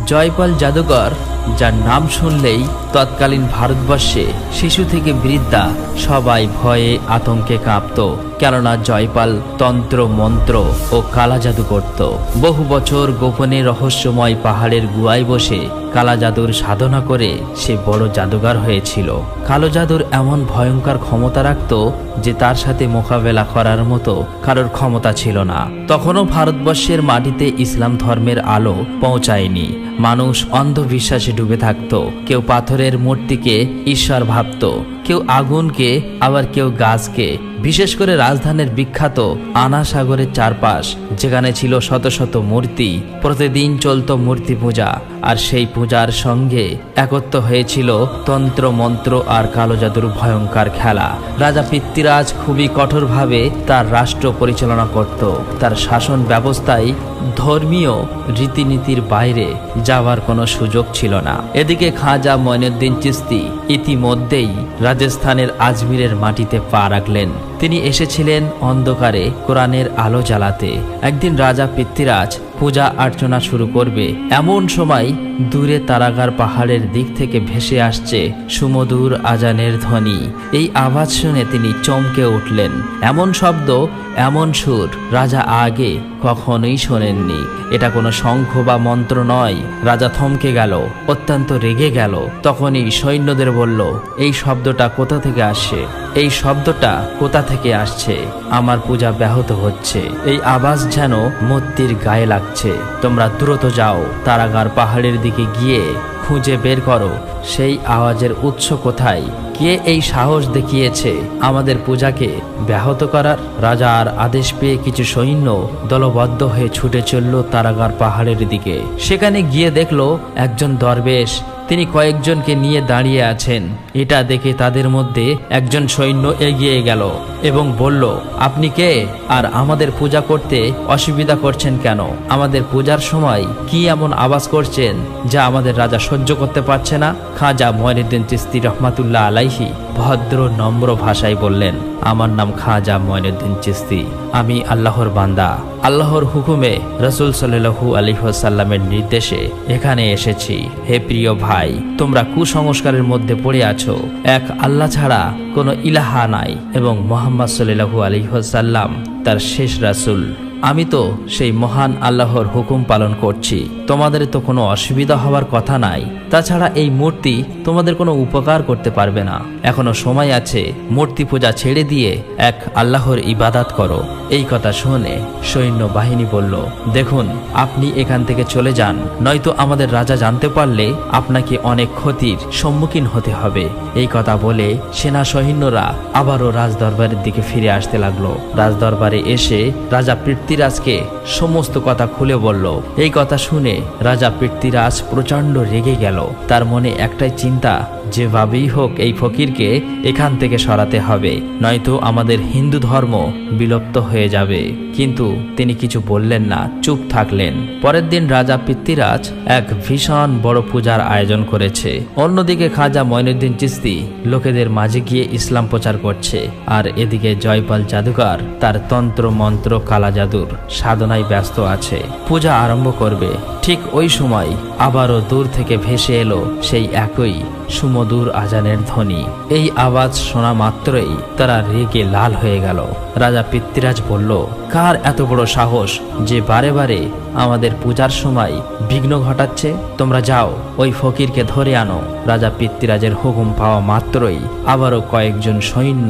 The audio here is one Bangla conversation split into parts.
জয়পাল জাদুকর, যার নাম শুনলেই তৎকালীন ভারতবর্ষে শিশু থেকে বৃদ্ধা সবাই ভয়ে আতঙ্কে কাঁপত। কেননা জয়পাল তন্ত্র মন্ত্র ও কালা জাদু করত। বহু বছর গোপনে রহস্যময় পাহাড়ের গুহায় বসে কালা জাদুর সাধনা করে সে বড় জাদুকর হয়েছিল। কালো জাদুর এমন ভয়ঙ্কর ক্ষমতা রাখত যে তার সাথে মোকাবেলা করার মতো কারোর ক্ষমতা ছিল না। তখনও ভারতবর্ষের মাটিতে ইসলাম ধর্মের আলো পৌঁছায়নি। মানুষ অন্ধবিশ্বাসে ডুবে থাকত। কেউ পাথরের মূর্তিকে ঈশ্বর ভাবত, কেউ আগুনকে, আবার কেউ গাছকে। বিশেষ করে রাজধানীর বিখ্যাত আনা সাগরের চারপাশ, যেখানে ছিল শত শত মূর্তি, প্রতিদিন চলত মূর্তি পূজা। আর সেই পূজার সঙ্গে একত্র হয়েছিল তন্ত্র মন্ত্র আর কালো জাদুর ভয়ঙ্কর খেলা। রাজা পৃথ্বীরাজ খুবই কঠোরভাবে তার রাষ্ট্র পরিচালনা করত। তার শাসন ব্যবস্থায় ধর্মীয় রীতিনীতির বাইরে যাওয়ার কোনো সুযোগ ছিল না। এদিকে খাজা মঈনুদ্দিন চিশতি ইতিমধ্যেই রাজস্থানের আজমিরের মাটিতে পা রাখলেন। তিনি এসেছিলেন অন্ধকারে কোরআনের আলো জ্বালাতে। একদিন রাজা পৃথ্বীরাজ পূজা অর্চনা শুরু করবে, এমন সময় দূরে তারাগার পাহাড়ের দিক থেকে ভেসে আসছে সুমধুর আজানের ধ্বনি। এই আওয়াজ শুনে তিনি চমকে উঠলেন। এমন শব্দ, এমন সুর রাজা আগে কখনোই শোনেননি। এটা কোনো শঙ্খ বা মন্ত্র নয়। রাজা থমকে গেল, অত্যন্ত রেগে গেল। তখনই সৈন্যদের বলল, এই শব্দটা কোথা থেকে আসছে? এই শব্দটা কোথা থেকে আসছে? আমার পূজা ব্যাহত হচ্ছে। এই আওয়াজ যেন মূর্তির গায়ে লাগছে। তোমরা দ্রুত যাও, তারাগার পাহাড়ের দিকে গিয়ে খুঁজে বের করো সেই আওয়াজের উৎস কোথায়। কে এই সাহস দেখিয়েছে আমাদের পূজাকে ব্যাহত করার? রাজার আদেশ পেয়ে কিছু সৈন্য দলবদ্ধ হয়ে ছুটে চলল তারাগার পাহাড়ের দিকে। সেখানে গিয়ে দেখলো একজন দরবেশ, তিনি কয়েকজনকে নিয়ে দাঁড়িয়ে আছেন। এটা দেখে তাদের মধ্যে একজন সৈন্য এগিয়ে গেল এবং বলল, আপনি কে? আর আমাদের পূজা করতে অসুবিধা করছেন কেন? আমাদের পূজার সময় কি এমন আওয়াজ করছেন যা আমাদের রাজা সহ্য করতে পারছে না? খাজা মঈনুদ্দিন চিশতি রহমাতুল্লাহ আলাইহি ভদ্র নম্র ভাষায় বললেন, আমার নাম খাজা মঈনুদ্দিন চিশতি। আমি আল্লাহর বান্দা। আল্লাহর হুকুমে রাসূল সাল্লাল্লাহু আলাইহি ওয়াসাল্লামের নির্দেশে এখানে এসেছি। হে প্রিয় ভাই, তোমরা কুসংস্কারের মধ্যে পড়ে আছো। এক আল্লাহ ছাড়া কোনো ইলাহা নাই এবং মুহাম্মদ সাল্লাল্লাহু আলাইহি ওয়াসাল্লাম তার শেষ রাসূল। আমি তো সেই মহান আল্লাহর হুকুম পালন করছি। তোমাদের তো কোনো অসুবিধা হওয়ার কথা নাই। তাছাড়া এই মূর্তি তোমাদের কোনো উপকার করতে পারবে না। এখনো সময় আছে। মূর্তি পূজা ছেড়ে দিয়ে এক আল্লাহর ইবাদত করো। এই কথা শুনে সৈন্য বাহিনী বলল, দেখুন, আপনি এখান থেকে চলে যান, নয়তো আমাদের রাজা জানতে পারলে আপনাকে অনেক ক্ষতির সম্মুখীন হতে হবে। এই কথা বলে সেনা সৈন্যরা আবারও রাজদরবারের দিকে ফিরে আসতে লাগলো। রাজদরবারে এসে রাজা পৃথ্বীরাজকে সমস্ত কথা খুলে বলল। এই কথা শুনে রাজা পৃথ্বীরাজ প্রচন্ড রেগে গেল। তার মনে একটাই চিন্তা, যেভাবেই হোক এই ফকিরকে এখান থেকে সরাতে হবে, নয়তো আমাদের হিন্দু ধর্ম বিলুপ্ত হয়ে যাবে। কিন্তু তিনি কিছু বললেন না, চুপ থাকলেন। পরের দিন রাজা পৃথ্বীরাজ এক ভীষণ বড় পূজার আয়োজন করেছে। অন্যদিকে খাজা মঈনুদ্দিন চিশতি লোকেদের মাঝে গিয়ে ইসলাম প্রচার করছে, আর এদিকে জয়পাল জাদুকর তার তন্ত্র মন্ত্র কালা জাদুর সাধনায় ব্যস্ত আছে। পূজা আরম্ভ করবে। ঠিক ওই সময় আবারও দূর থেকে ভেসে এলো সেই একই সুমধুর আজানের ধ্বনি। এই আওয়াজ শোনা মাত্রই তারা রেগে লাল হয়ে গেল। রাজা পৃথ্বীরাজ বলল, কার এত বড় সাহস যে বারে বারে আমাদের পূজার সময় বিঘ্ন ঘটাচ্ছে? তোমরা যাও, ওই ফকিরকে ধরে আনো। রাজা পৃথ্বীরাজের হুকুম পাওয়া মাত্রই আবারও কয়েকজন সৈন্য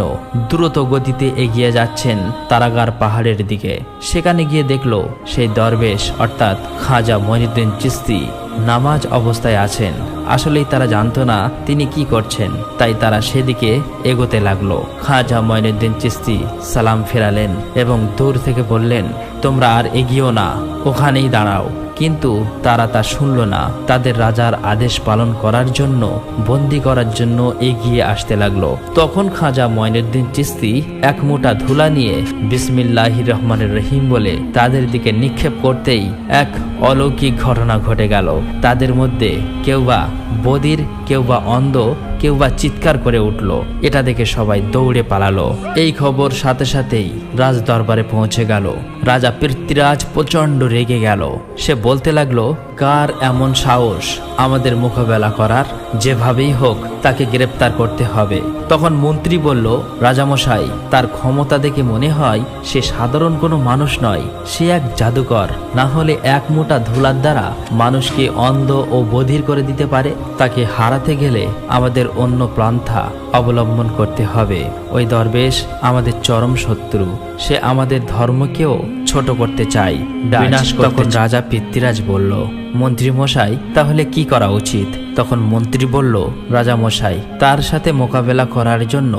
দ্রুত গতিতে এগিয়ে যাচ্ছেন তারাগার পাহাড়ের দিকে। সেখানে গিয়ে দেখলো সেই দরবেশ অর্থাৎ খাজা মঈনুদ্দিন চিশতি নামাজ অবস্থায় আছেন। আসলেই তারা জানতো না তিনি কি করছেন, তাই তারা সেদিকে এগোতে লাগলো। খাজা মঈনুদ্দিন চিশতি সালাম ফেরালেন এবং দূর থেকে বললেন, তোমরা আর এগিয়েও না, ওখানেই দাঁড়াও। কিন্তু তারা তা শুনল না। তাদের রাজার আদেশ পালন করার জন্য, বন্দী করার জন্য এগিয়ে আসতে লাগলো। তখন খাজা মঈনুদ্দিন চিশতি এক মুঠা ধুলা নিয়ে বিসমিল্লাহির রহমানির রহিম বলে তাদের দিকে নিক্ষেপ করতেই এক অলৌকিক ঘটনা ঘটে গেল। তাদের মধ্যে কেউ বা বধির, কেউ বা অন্ধ, কেউ বা চিৎকার করে উঠল। এটা দেখে সবাই দৌড়ে পালালো। এই খবর সাথে সাথেই রাজ দরবারে পৌঁছে গেল। রাজা পৃথ্বীরাজ প্রচন্ড রেগে গেল। সে বলতে লাগলো, কার এমন সাহস আমাদের মোকাবেলা করার? যেভাবেই হোক তাকে গ্রেপ্তার করতে হবে। তখন মন্ত্রী বলল, রাজামশাই, তার ক্ষমতা দেখে মনে হয় সে সাধারণ কোনো মানুষ নয়, সে এক জাদুকর। না হলে এক মোটা ধুলার দ্বারা মানুষকে অন্ধ ও বধির করে দিতে পারে। তাকে হারাতে গেলে আমাদের অন্য পন্থা অবলম্বন করতে হবে। ওই দরবেশ আমাদের চরম শত্রু, সে আমাদের ধর্মকেও ছোট করতে চায়, বিনাশ করতে। তখন রাজা পৃথ্বীরাজ বলল, মন্ত্রী মশাই, তাহলে কি করা উচিত? তখন মন্ত্রী বলল, রাজা মশাই, তার সাথে মোকাবেলা করার জন্য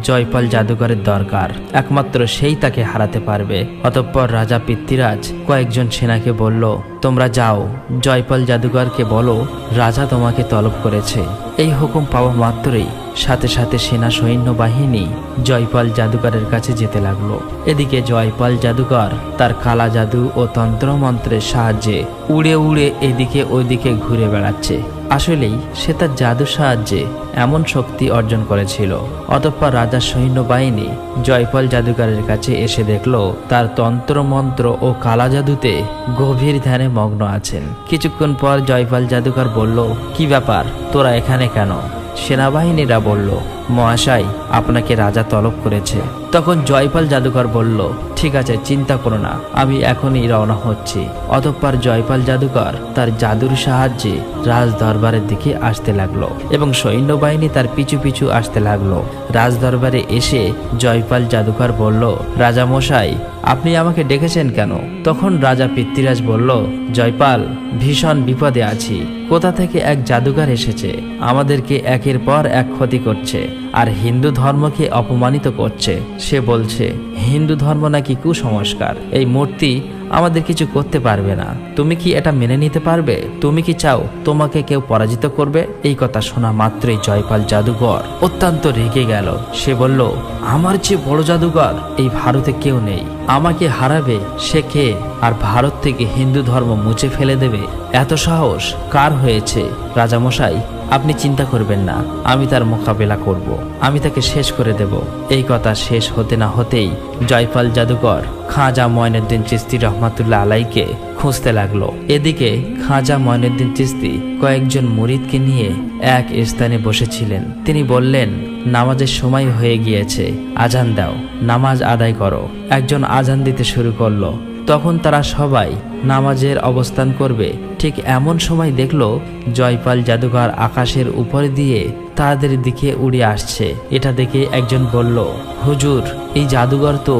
জয়পাল জাদুকরের দরকার, একমাত্র সেই তাকে হারাতে পারবে। অতঃপর রাজা পৃথ্বীরাজ কয়েকজন সেনাকে বলল, তোমরা যাও, জয়পাল জাদুকরকে বলো রাজা তোমাকে তলব করেছে। এই হুকুম পাওয়া মাত্রই সাথে সাথে সেনা সৈন্যবাহিনী জয়পাল জাদুকরের কাছে যেতে লাগলো। এদিকে জয়পাল জাদুকর তার কালা জাদু ও তন্ত্রমন্ত্রের সাহায্যে উড়ে উড়ে এদিকে ওইদিকে ঘুরে বেড়াচ্ছে। আসলেই সে তার জাদুর সাহায্যে এমন শক্তি অর্জন করেছিল। অতঃপর রাজার সৈন্যবাহিনী জয়পাল জাদুকরের কাছে এসে দেখল তার তন্ত্রমন্ত্র ও কালা জাদুতে গভীর ধ্যানে মগ্ন আছেন। কিছুক্ষণ পর জয়পাল জাদুকর বলল, কি ব্যাপার, তোরা এখানে কেন? সেনাবাহিনীরা বলল, মহাশয়, আপনাকে রাজা তলব করেছে। তখন জয়পাল জাদুকর বলল, ঠিক আছে, চিন্তা করো না, আমি এখনই রওনা হচ্ছি। অতঃপর জয়পাল জাদুকর তার জাদুর সাহায্যে রাজ দরবারের দিকে আসতে লাগলো এবং সৈন্যবাহিনী তার পিছু পিছু আসতে লাগলো। রাজ দরবারে এসে জয়পাল জাদুকর বলল, রাজা মশাই, আপনি আমাকে ডেকেছেন কেন? তখন রাজা পৃথ্বীরাজ বলল, জয়পাল, ভীষণ বিপদে আছি। কোথা থেকে এক জাদুকর এসেছে, আমাদেরকে একের পর এক ক্ষতি করছে আর হিন্দু ধর্মকে অপমানিত করছে। সে বলছে হিন্দু ধর্ম নাকি কুসংস্কার, এই মূর্তি আমাদের কিছু করতে পারবে না। তুমি কি এটা মেনে নিতে পারবে? তুমি কি চাও তোমাকে কেউ পরাজিত করবে? এই কথা শোনা মাত্রই জয়পাল জাদুকর অত্যন্ত রেগে গেল। সে বলল, আমার চেয়ে বড় জাদুকর এই ভারতে কেউ নেই, আমাকে হারাবে সে কে? আর ভারত থেকে হিন্দু ধর্ম মুছে ফেলে দেবে, এত সাহস কার হয়েছে? রাজামশাই, আপনি চিন্তা করবেন না, আমি তার মোকাবেলা করব, আমি তাকে শেষ করে দেব। এই কথা শেষ হতে না হতেই জয়পাল জাদুকর খাজা মঈনুদ্দিন চিশতি রহমাতুল্লাহ আলাইকে খুঁজতে লাগলো। এদিকে খাজা মঈনুদ্দিন চিশতি কয়েকজন মুরিদকে নিয়ে এক স্থানে বসেছিলেন। তিনি বললেন, নামাজের সময় হয়ে গিয়েছে, আজান দাও, নামাজ আদায় করো। একজন আজান দিতে শুরু করলো। তখন তারা সবাই নামাজের অবস্থান করবে, ঠিক এমন সময় দেখলো জয়পাল জাদুকর আকাশের উপর দিয়ে তাদের দিকে উড়ে আসছে। এটা দেখে একজন বলল, হুজুর, এই জাদুকর তো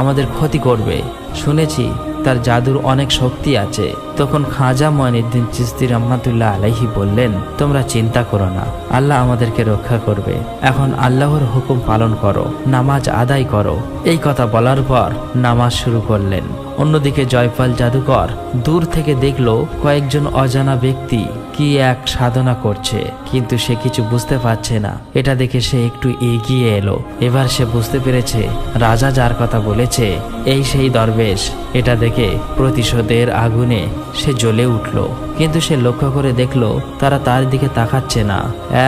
আমাদের ক্ষতি করবে, শুনেছি তার জাদুর অনেক শক্তি আছে। তখন খাজা মঈনুদ্দিন চিশতি রহমাতুল্লাহ আলাইহি বললেন, তোমরা চিন্তা করো না, আল্লাহ আমাদেরকে রক্ষা করবে। এখন আল্লাহর হুকুম পালন করো, নামাজ আদায় করো। এই কথা বলার পর নামাজ শুরু করলেন। অন্যদিকে জয়পাল জাদুকর দূর থেকে দেখলো কয়েকজন অজানা ব্যক্তি কি এক সাধনা করছে, কিন্তু সে কিছু বুঝতে পারছে না। এটা দেখে সে একটু এগিয়ে এলো। এবার সে বুঝতে পেরেছে রাজা যার কথা বলেছে এই সেই দরবেশ। এটা দেখে প্রতিশোধের আগুনে সে জ্বলে উঠল, কিন্তু সে লক্ষ্য করে দেখলো তারা তার দিকে তাকাচ্ছে না,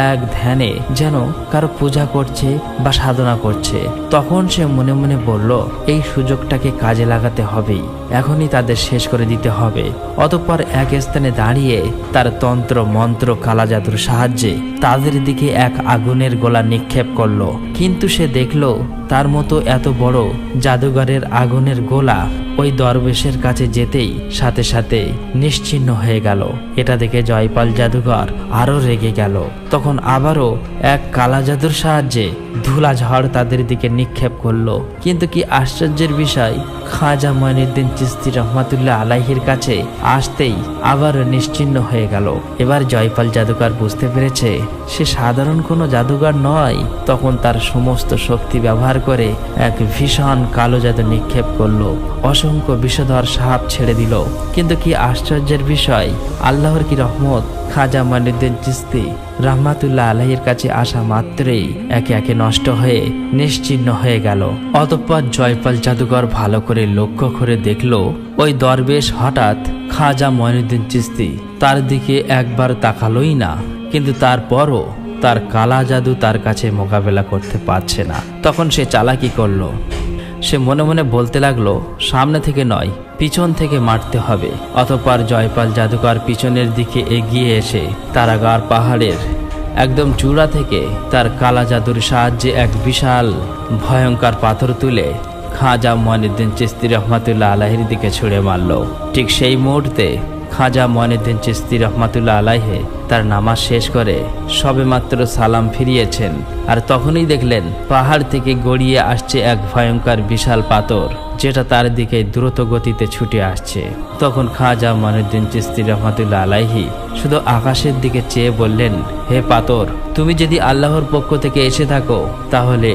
এক ধ্যানে যেন কারো পূজা করছে বা সাধনা করছে। তখন সে মনে মনে বলল, এই সুযোগটাকে কাজে লাগাতে হবেই, এখনই তাদের শেষ করে দিতে হবে। অতঃপর এক স্থানে দাঁড়িয়ে তার তন্ত্র মন্ত্র কালা জাদুর সাহায্যে তাদের দিকে এক আগুনের গোলা নিক্ষেপ করলো। কিন্তু সে দেখলো তার মতো এত বড় জাদুঘরের আগুনের গোলা ওই দরবেশের কাছে যেতেই সাথে সাথে নিশ্চিহ্ন হয়ে গেল। এটা দেখে জয়পাল জাদুঘর আরো রেগে গেল। তখন আবারও এক কালা জাদুর সাহায্যে ধুলা ঝড় তাদের দিকে নিক্ষেপ করলো। কিন্তু কি আশ্চর্যের বিষয়, খাজা মঈনুদ্দিন চিশতি রহমাতুল্লাহ আলাইহির কাছে আসতেই আবার নিশ্চিহ্ন হয়ে গেল। এবার জয়পাল জাদুকর বুঝতে পেরেছে সে সাধারণ কোনো জাদুকর নয়। তখন তার সমস্ত শক্তি ব্যবহার করে এক ভীষণ কালো জাদু নিক্ষেপ করলো, অসংখ্য বিষধর সাপ ছেড়ে দিল। কিন্তু কি আশ্চর্যের বিষয়, আল্লাহর কি রহমত, খাজা মঈনুদ্দিন চিশতি রহমাতুল্লাহ আলাইহির কাছে আসা মাত্রই একে একে নষ্ট হয়ে নিশ্চিহ্ন হয়ে গেল। অতঃপর জয়পাল জাদুকর ভালো করে লক্ষ্য করে দেখলো ওই দরবেশ হঠাৎ খাজা মঈনুদ্দিন চিশতি তার দিকে একবার তাকালোই না, কিন্তু তারপরও তার কালা জাদু তার কাছে মোকাবেলা করতে পারছে না। তখন সে চালাকি করলো। সে মনে মনে বলতে লাগলো, সামনে থেকে নয়, পিছন থেকে মারতে হবে। অতঃপর জয়পাল জাদুকর পিছনের দিকে এগিয়ে এসে তারাগার পাহাড়ের একদম চূড়া থেকে তার কালা জাদুর সাহায্যে এক বিশাল ভয়ঙ্কর পাথর তুলে খাজা মঈনুদ্দিন চিশতি রহমাতুল্লাহ আলাইহির দিকে ছুঁড়ে মারল। ঠিক সেই মুহূর্তে খাজা মঈনুদ্দিন চিশতি রহমাতুল্লাহ আলাইহি তার নামাজ শেষ করে সবেমাত্র সালাম ফিরিয়েছেন, আর তখনই দেখলেন পাহাড় থেকে গড়িয়ে আসছে এক ভয়ঙ্কর বিশাল পাথর, যেটা তার দিকে দ্রুত গতিতে ছুটে আসছে। তখন খাজা মঈনুদ্দিন চিশতি রহমাতুল্লাহ আলাইহি শুধু আকাশের দিকে চেয়ে বললেন, হে পাথর, তুমি যদি আল্লাহর পক্ষ থেকে এসে থাকো তাহলে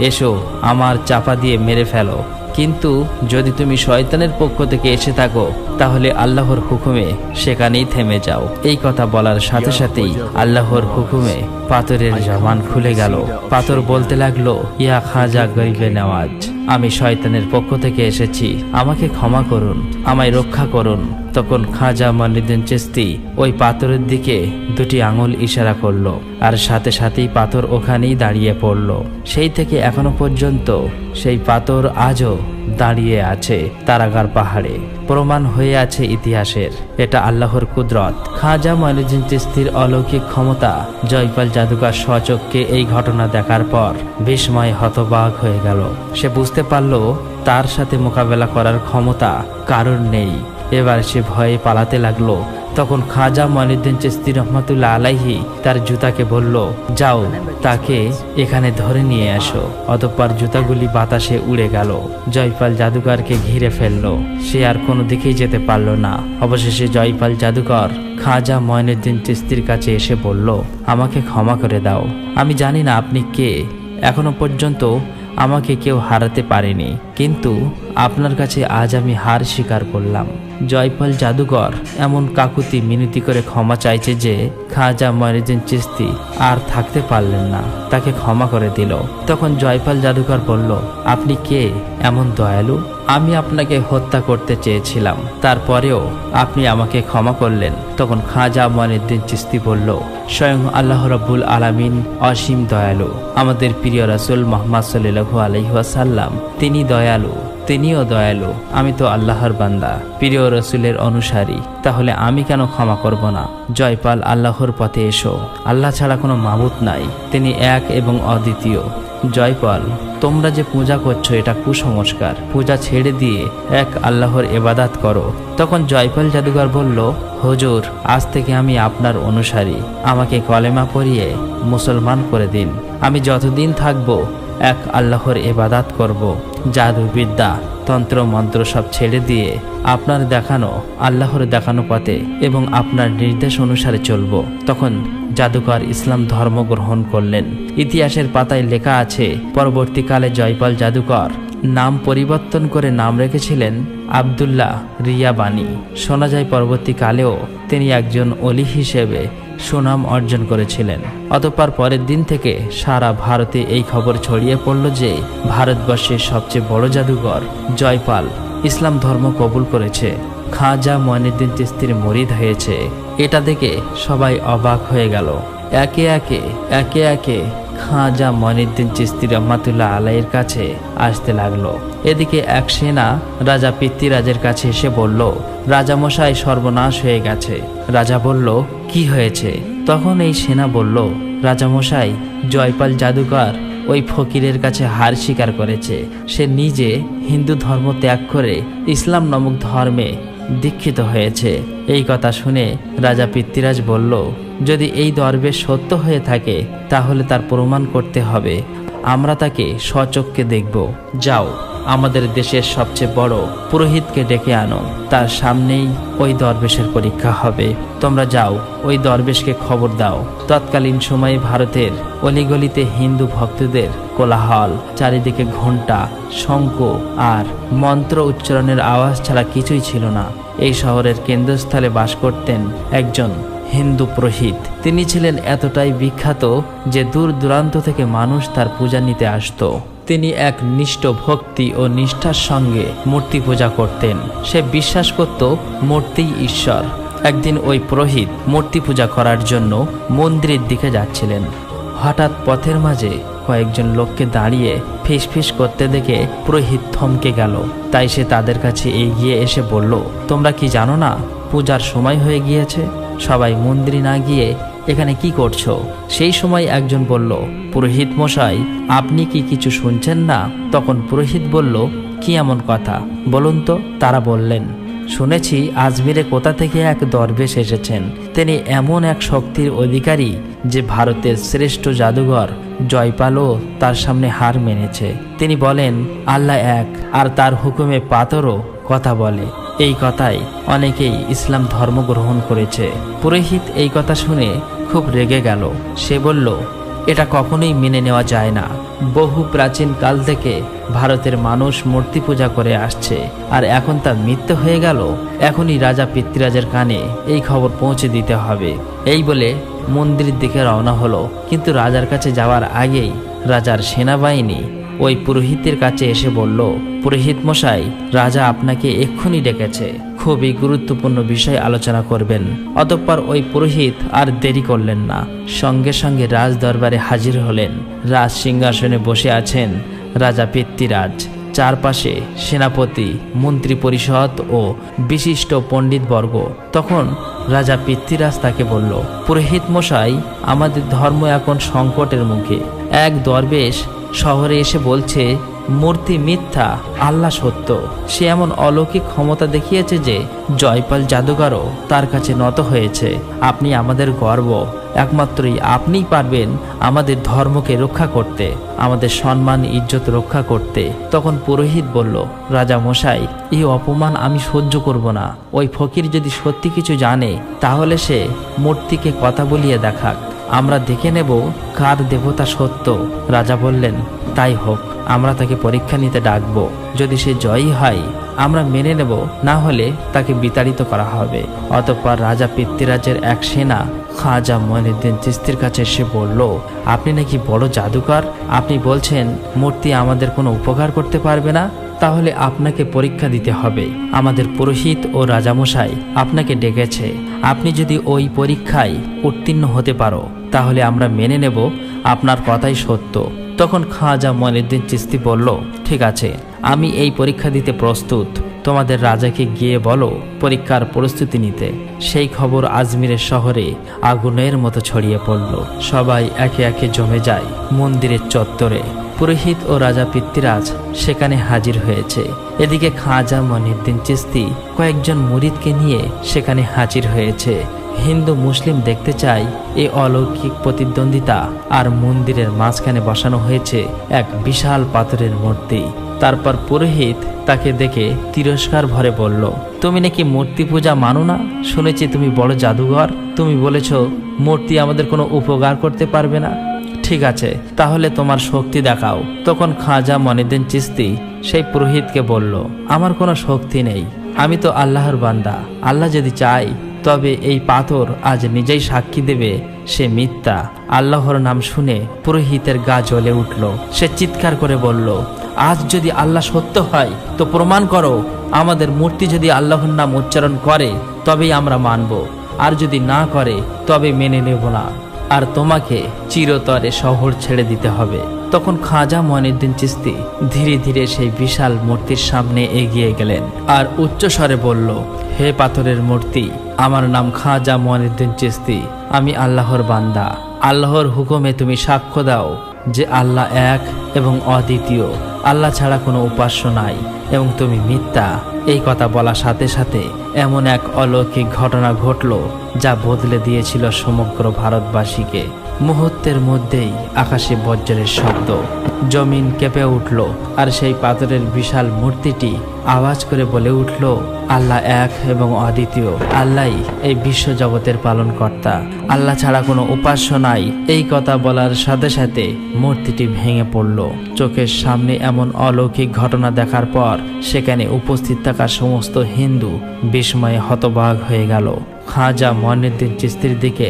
এসো, আমার চাপা দিয়ে মেরে ফেলো, কিন্তু যদি তুমি শয়তানের পক্ষ থেকে এসে থাকো তাহলে আল্লাহর হুকুমে সেখানেই থেমে যাও। এই কথা বলার সাথে সাথেই আল্লাহর হুকুমে পাথরের জবান খুলে গেল। পাথর বলতে লাগলো, ইয়া খাজা গরিবে নওয়াজ, আমি শয়তানের পক্ষ থেকে এসেছি, আমাকে ক্ষমা করুন, আমায় রক্ষা করুন। তখন খাজা মঈনুদ্দিন চিশতি ওই পাথরের দিকে দুটি আঙুল ইশারা করলো, আর সাথে সাথেই পাথর ওখানেই দাঁড়িয়ে পড়ল। সেই থেকে এখনো পর্যন্ত সেই পাথর আজও দাঁড়িয়ে আছে তারাগার পাহাড়ে, প্রমাণ হয়ে আছে ইতিহাসের এটা আল্লাহর কুদরত। খাজা মঈনুদ্দিন চিশতির অলৌকিক ক্ষমতা জয়পাল জাদুকর স্বচক্ষে এই ঘটনা দেখার পর বিস্ময় হতবাক হয়ে গেল। সে বুঝতে পারল তার সাথে মোকাবেলা করার ক্ষমতা কারোর নেই। এবার সে ভয়ে পালাতে লাগলো। তখন খাজা মঈনুদ্দিন চিশতি রহমাতুল্লাহ আলাইহি তার জুতাকে বলল, যাও, তাকে এখানে ধরে নিয়ে আসো। অতঃপর জুতাগুলি বাতাসে উড়ে গেল, জয়পাল জাদুকরকে ঘিরে ফেললো। সে আর কোনো দিকেই যেতে পারল না। অবশেষে জয়পাল জাদুকর খাজা মঈনুদ্দিন চিশতির কাছে এসে বলল, আমাকে ক্ষমা করে দাও, আমি জানি না আপনি কে, এখনো পর্যন্ত আমাকে কেউ হারাতে পারেনি, কিন্তু আপনার কাছে আজ আমি হার স্বীকার করলাম। জয়পাল জাদুকর এমন কাকুতি মিনতি করে ক্ষমা চাইছে যে খাজা মঈনুদ্দিন চিশতি আর থাকতে পারলেন না, তাকে ক্ষমা করে দিল। তখন জয়পাল জাদুকর বলল, আপনি কে এমন দয়ালু? আমি আপনাকে হত্যা করতে চেয়েছিলাম, তারপরেও আপনি আমাকে ক্ষমা করলেন। তখন খাজা মঈনুদ্দিন চিশতি বলল, স্বয়ং আল্লাহ রাব্বুল আলামিন অসীম দয়ালু, আমাদের প্রিয় রাসূল মুহাম্মদ সাল্লাল্লাহু আলাইহি ওয়াসাল্লাম তিনি দয়ালু, তিনিও দয়ালু, আমি তো আল্লাহর বান্দা, প্রিয় রসুলের অনুসারী, তাহলে আমি কেন ক্ষমা করব না? জয়পাল, আল্লাহর পথে এসো, আল্লাহ ছাড়া কোনো মাবুদ নাই, তিনি এক এবং অদ্বিতীয়। জয়পাল, তোমরা যে পূজা করছো এটা কুসংস্কার, পূজা ছেড়ে দিয়ে এক আল্লাহর ইবাদত করো। তখন জয়পাল জাদুকর বলল, হুজুর, আজ থেকে আমি আপনার অনুসারী, আমাকে কলেমা পড়িয়ে মুসলমান করে দিন। আমি যতদিন থাকবো এক আল্লাহর ইবাদত করব, জাদু বিদ্যা তন্ত্র মন্ত্র সব ছেড়ে দিয়ে আপনার দেখানো আল্লাহর দেখানো পথে এবং আপনার নির্দেশ অনুসারে চলব। তখন জাদুকর ইসলাম ধর্ম গ্রহণ করলেন। ইতিহাসের পাতায় লেখা আছে, পরবর্তীকালে জয়পাল জাদুকর নাম পরিবর্তন করে নাম রেখেছিলেন আব্দুল্লাহ রিয়াবানী। শোনা যায় পরবর্তীকালেও তিনি একজন অলি হিসেবে সুনাম অর্জন করেছিলেন। অতঃপর পরের দিন থেকে সারা ভারতে এই খবর ছড়িয়ে পড়ল যে ভারতবর্ষের সবচেয়ে বড় জাদুকর জয়পাল ইসলাম ধর্ম কবুল করেছে, খাজা মঈনুদ্দিন চিশতির মুরিদ হয়েছে। এটা দেখে সবাই অবাক হয়ে গেল। একে একে খাজা মঈনুদ্দিন চিশতি রহমাতুল্লাহ আলাইহির কাছে আসতে লাগলো। এদিকে এক সেনা রাজা পৃথ্বীরাজের কাছে এসে বলল, রাজামশাই, সর্বনাশ হয়ে গেছে। রাজা বলল, কি হয়েছে? তখন এই সেনা বলল, রাজামশাই, জয়পাল জাদুকর ওই ফকিরের কাছে হার স্বীকার করেছে। সে নিজে হিন্দু ধর্ম ত্যাগ করে ইসলাম নামক ধর্মে দীক্ষিত হয়েছে। এই কথা শুনে রাজা পৃথ্বীরাজ বলল, যদি এই দরবেশ সত্য হয়ে থাকে তাহলে তার প্রমাণ করতে হবে, আমরা তাকে স্বচক্ষে দেখব। যাও, আমাদের দেশের সবচেয়ে বড় পুরোহিতকে ডেকে আনো, তার সামনেই ওই দরবেশের পরীক্ষা হবে। তোমরা যাও, ওই দরবেশকে খবর দাও। তৎকালীন সময়ে ভারতের অলিগলিতে হিন্দু ভক্তদের কোলাহল, চারিদিকে ঘণ্টা, শঙ্খ আর মন্ত্র উচ্চারণের আওয়াজ ছাড়া কিছুই ছিল না। এই শহরের কেন্দ্রস্থলে বাস করতেন একজন হিন্দু পুরোহিত। তিনি ছিলেন এতটাই বিখ্যাত যে দূর দূরান্ত থেকে মানুষ তার পূজা নিতে আসতো। তিনি এক নিষ্ঠ ভক্তি ও নিষ্ঠার সঙ্গে মূর্তি পূজা করতেন। সে বিশ্বাস করত মূর্তিই ঈশ্বর। একদিন ওই পুরোহিত মূর্তি পূজা করার জন্য মন্দিরের দিকে যাচ্ছিলেন। হঠাৎ পথের মাঝে কয়েকজন লোককে দাঁড়িয়ে ফিসফিস করতে দেখে পুরোহিত থমকে গেল। তাই সে তাদের কাছে এগিয়ে এসে বলল, তোমরা কি জানো না পূজার সময় হয়ে গিয়েছে? সবাই মন্দিরে না গিয়ে এখানে কি করছো? সেই সময় একজন বলল, পুরোহিত মশাই, আপনি কি কিছু শুনছেন না? তখন পুরোহিত বলল, কি এমন কথা বলুন তো? তারা বললেন, শুনেছি আজমিরে কোথা থেকে এক দরবেশ এসেছেন। তিনি এমন এক শক্তির অধিকারী যে ভারতের শ্রেষ্ঠ জাদুঘর জয়পালও তার সামনে হার মেনেছে। তিনি বলেন আল্লাহ এক, আর তার হুকুমে পাথরও কথা বলে। এই কথায় অনেকেই ইসলাম ধর্ম গ্রহণ করেছে। পুরোহিত এই কথা শুনে খুব রেগে গেল। সে বলল, এটা কখনোই মেনে নেওয়া যায় না। বহু প্রাচীন কাল থেকে ভারতের মানুষ মূর্তি পূজা করে আসছে, আর এখন তা মিথ্যে হয়ে গেল। এখনই রাজা পৃথ্বীরাজের কানে এই খবর পৌঁছে দিতে হবে। এই বলে মন্দিরের দিকে রওনা হলো। কিন্তু রাজার কাছে যাওয়ার আগেই রাজার সেনাবাহিনী ওই পুরোহিতের কাছে এসে বলল, পুরোহিত মশাই, রাজা আপনাকে এক্ষুনি ডেকেছে, খুবই গুরুত্বপূর্ণ বিষয় আলোচনা করবেন। অতঃপর ওই পুরোহিত আর দেরি করলেন না, সঙ্গে সঙ্গে রাজ দরবারে হাজির হলেন। রাজ সিংহাসনে বসে আছেন রাজা পৃথ্বীরাজ। চারপাশে সেনাপতি, মন্ত্রী পরিষদ ও বিশিষ্ট পণ্ডিতবর্গ। তখন রাজা পৃথ্বীরাজ তাকে বলল, পুরোহিত মশাই, আমাদের ধর্ম এখন সংকটের মুখে। এক দরবেশ শহরে এসে বলছে মূর্তি মিথ্যা, আল্লাহ সত্য। সে এমন অলৌকিক ক্ষমতা দেখিয়েছে যে জয়পাল জাদুঘরও তার কাছে নত হয়েছে। আপনি আমাদের গর্ব, একমাত্রই আপনিই পারবেন আমাদের ধর্মকে রক্ষা করতে, আমাদের সম্মান ইজ্জত রক্ষা করতে। তখন পুরোহিত বলল, রাজা মশাই, এই অপমান আমি সহ্য করব না। ওই ফকির যদি সত্যি কিছু জানে তাহলে সে মূর্তিকে কথা বলিয়ে দেখাক, আমরা দেখে নেব কার দেবতা সত্য। রাজা বললেন, তাই হোক, আমরা তাকে পরীক্ষা নিতে ডাকব। যদি সে জয়ী হয় আমরা মেনে নেব, না হলে তাকে বিতাড়িত করা হবে। অতঃপর রাজা পৃথ্বীরাজের এক সেনা খাজা মঈনুদ্দিন চিশতির কাছে এসে বলল, আপনি নাকি বড় জাদুকর, আপনি বলছেন মূর্তি আমাদের কোনো উপকার করতে পারবে না? তাহলে আপনাকে পরীক্ষা দিতে হবে। আমাদের পুরোহিত ও রাজামশাই আপনাকে ডেকেছে। আপনি যদি ওই পরীক্ষায় উত্তীর্ণ হতে পারো তাহলে আমরা মেনে নেব আপনার কথাই সত্য। তখন খাজা মঈনুদ্দিন চিশতি বলল, ঠিক আছে, আমি এই পরীক্ষা দিতে প্রস্তুত। তোমাদের রাজাকে গিয়ে বলো পরীক্ষার প্রস্তুতি নিতে। সেই খবর আজমিরের শহরে আগুনের মতো ছড়িয়ে পড়ল। সবাই একে একে জমে যায় মন্দিরের চত্বরে। পুরোহিত ও রাজা পৃথ্বীরাজ সেখানে হাজির হয়েছে। এদিকে খাজা মঈনুদ্দিন চিশতি কয়েকজন মুরিদকে নিয়ে সেখানে হাজির হয়েছে। হিন্দু মুসলিম দেখতে চায় এই অলৌকিক প্রতিদ্বন্দ্বিতা। আর মন্দিরের মাঝখানে বসানো হয়েছে এক বিশাল পাথরের মূর্তি। তারপর পুরোহিত তাকে দেখে তিরস্কার ভরে বলল, তুমি নাকি মূর্তি পূজা মানো না? শুনেছি তুমি বড় জাদুঘর। তুমি বলেছ মূর্তি আমাদের কোনো উপকার করতে পারবে না। ঠিক আছে, তাহলে তোমার শক্তি দেখাও। তখন খাজা মঈনুদ্দিন চিশতি সেই পুরোহিতকে বলল, আমার কোনো শক্তি নেই, আমি তো আল্লাহর বান্দা। আল্লাহ যদি চায় তবে এই পাথর আজ নিজেই সাক্ষী দেবে সে মিথ্যা। আল্লাহর নাম শুনে পুরোহিতের গা জ্বলে উঠল। সে চিৎকার করে বলল, আজ যদি আল্লাহ সত্য হয় তো প্রমাণ করো। আমাদের মূর্তি যদি আল্লাহর নাম উচ্চারণ করে তবেই আমরা মানব, আর যদি না করে তবে মেনে নেব না, আর তোমাকে চিরতরে শহর ছেড়ে দিতে হবে। তখন খাজা মঈনুদ্দিন চিশতি ধীরে ধীরে সেই বিশাল মূর্তির সামনে এগিয়ে গেলেন আর উচ্চস্বরে বলল, হে পাথরের মূর্তি, আমার নাম খাজা মঈনুদ্দিন চিশতি। আমি আল্লাহর বান্দা। আল্লাহর হুকুমে তুমি সাক্ষ্য দাও যে আল্লাহ এক এবং অদ্বিতীয়, আল্লাহ ছাড়া কোনো উপাস্য নাই, এবং তুমি মিথ্যা। এই কথা বলার সাথে সাথে এমন এক অলৌকিক ঘটনা ঘটল যা বদলে দিয়েছিল সমগ্র ভারতবাসীকে। মুহূর্তের মধ্যেই আকাশে বজ্রের শব্দ, জমিন কেঁপে উঠল, আর সেই পাথরের বিশাল মূর্তিটি আওয়াজ করে বলে উঠল, আল্লাহ এক এবং অদ্বিতীয়, আল্লাহই এই বিশ্ব জগতের পালনকর্তা, আল্লাহ ছাড়া কোনো উপাস্য নাই। এই কথা বলার সাথে সাথে মূর্তিটি ভেঙে পড়ল। চোখের সামনে এমন অলৌকিক ঘটনা দেখার পর সেখানে উপস্থিত থাকা সমস্ত হিন্দু বিস্ময়ে হতবাক হয়ে গেল। খাজা মঈনুদ্দিন চিশতির দিকে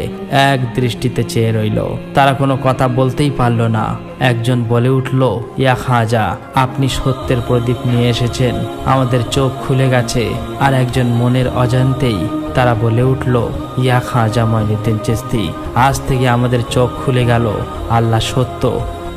এক দৃষ্টিতে চেয়ে রইল। তারা কোনো কথা বলতেই পারল না। একজন বলে উঠল, ইয়া খাজা, আপনি সত্যের প্রদীপ নিয়ে এসেছেন, আমাদের চোখ খুলে গেছে। আর একজন মনের অজান্তেই তারা বলে উঠল, ইয়া খাজা মঈনুদ্দিন চিশতি, আজ থেকে আমাদের চোখ খুলে গেল। আল্লাহ সত্য,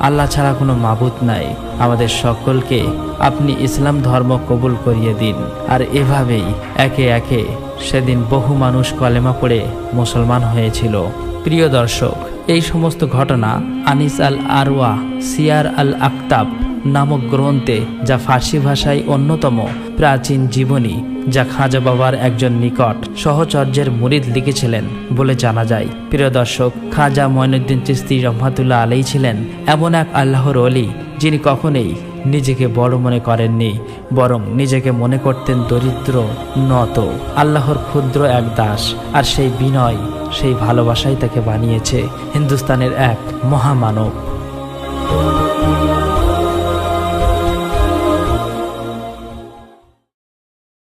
আল্লাহ ছাড়া কোনো মাবুদ নাই। আমাদের সকলকে আপনি ইসলাম ধর্ম কবুল করিয়ে দিন। আর এভাবেই একে একে সেদিন বহু মানুষ কলেমা পড়ে মুসলমান হয়েছিল। প্রিয় দর্শক, এই সমস্ত ঘটনা আনিস আল আরওয়া সিয়ার আল আকতাব নামক গ্রন্থে, যা ফার্সি ভাষায় অন্যতম প্রাচীন জীবনী, যা খাজা বাবার একজন নিকট সহচর্যের মুরিদ লিখেছিলেন বলে জানা যায়। প্রিয় দর্শক, খাজা মঈনুদ্দিন চিশতি রহমাতুল্লাহ আলাইহি ছিলেন এমন এক আল্লাহর ওলি, যিনি কখনোই নিজেকে বড় মনে করেননি, বরং নিজেকে মনে করতেন দরিদ্র, নত, আল্লাহর ক্ষুদ্র এক দাস। আর সেই বিনয়, সেই ভালোবাসাই তাকে বানিয়েছে হিন্দুস্তানের এক মহামানব।